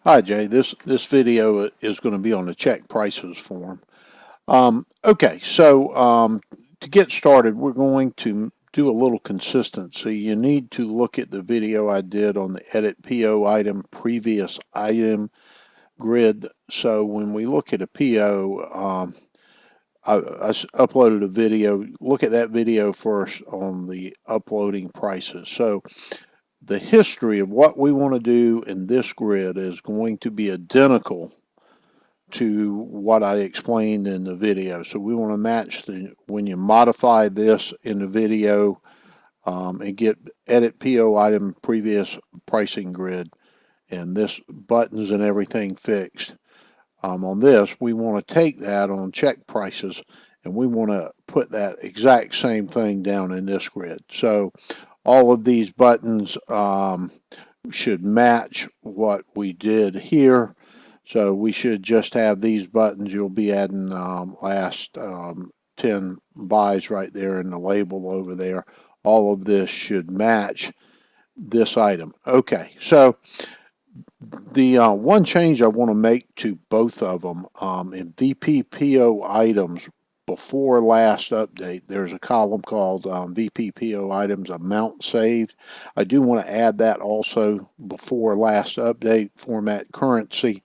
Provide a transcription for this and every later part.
Hi Jay, this video is going to be on the check prices form. Okay, so to get started, we're going to do a little consistency. You need to look at the video I did on the edit PO item, previous item grid. So when we look at a PO, I uploaded a video. Look at that video first on the uploading prices. So the history of what we want to do in this grid is going to be identical to what I explained in the video. So we want to match when you modify this in the video and get edit PO item previous pricing grid and this buttons and everything fixed. On this, we want to take that on check prices and we want to put that exact same thing down in this grid. So all of these buttons should match what we did here. So we should just have these buttons. You'll be adding last 10 buys right there in the label over there. All of this should match this item. Okay, so the one change I want to make to both of them in VPPO items before last update, there's a column called VPPO items amount saved. I do want to add that also before last update, format currency,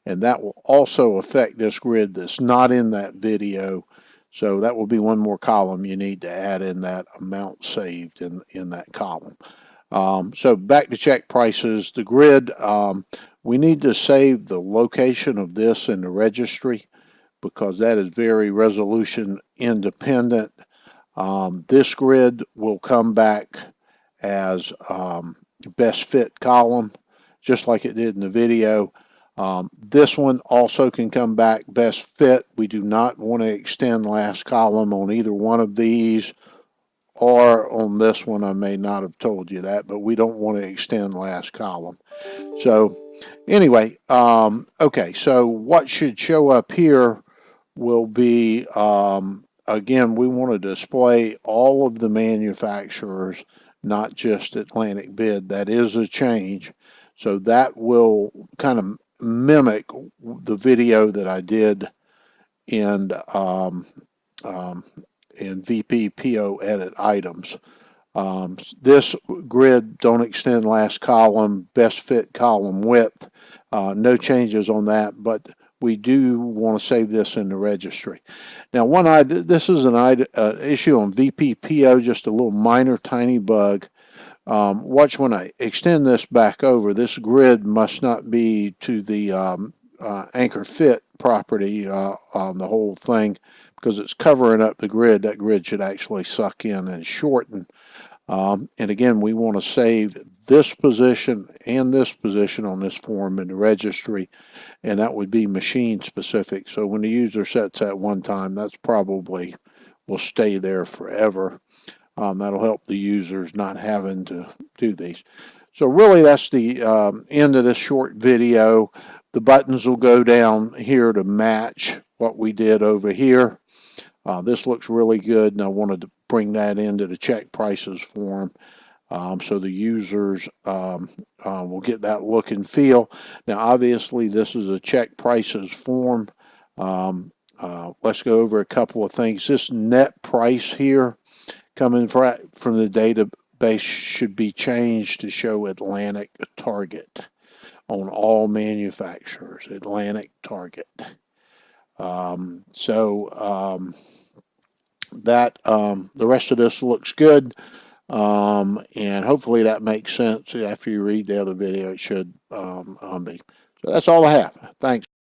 and that will also affect this grid that's not in that video. So that will be one more column you need to add in that amount saved in that column. So back to check prices, the grid, we need to save the location of this in the registry because that is very resolution independent. This grid will come back as best fit column, just like it did in the video. This one also can come back best fit. We do not want to extend last column on either one of these, or on this one I may not have told you that, but we don't want to extend last column. So anyway, okay, so what should show up here will be, again, we want to display all of the manufacturers, not just Atlantic Bid. That is a change. So that will kind of mimic the video that I did in VPPO edit items. This grid, don't extend last column, best fit column width. No changes on that, but we do want to save this in the registry. Now, this is an issue on VPPO, just a little minor, tiny bug. Watch when I extend this back over, this grid must not be to the anchor fit property on the whole thing because it's covering up the grid. That grid should actually suck in and shorten. And again, we want to save this position and this position on this form in the registry, and that would be machine specific. So when the user sets that one time, that's probably will stay there forever. That'll help the users not having to do these. So really that's the end of this short video. The buttons will go down here to match what we did over here. This looks really good, and I wanted to bring that into the check prices form so the users will get that look and feel. Now, obviously, this is a check prices form. Let's go over a couple of things. This net price here coming from the database should be changed to show Atlantic Target on all manufacturers, Atlantic Target. That the rest of this looks good, and hopefully that makes sense. After you read the other video, it should be. So that's all I have. Thanks.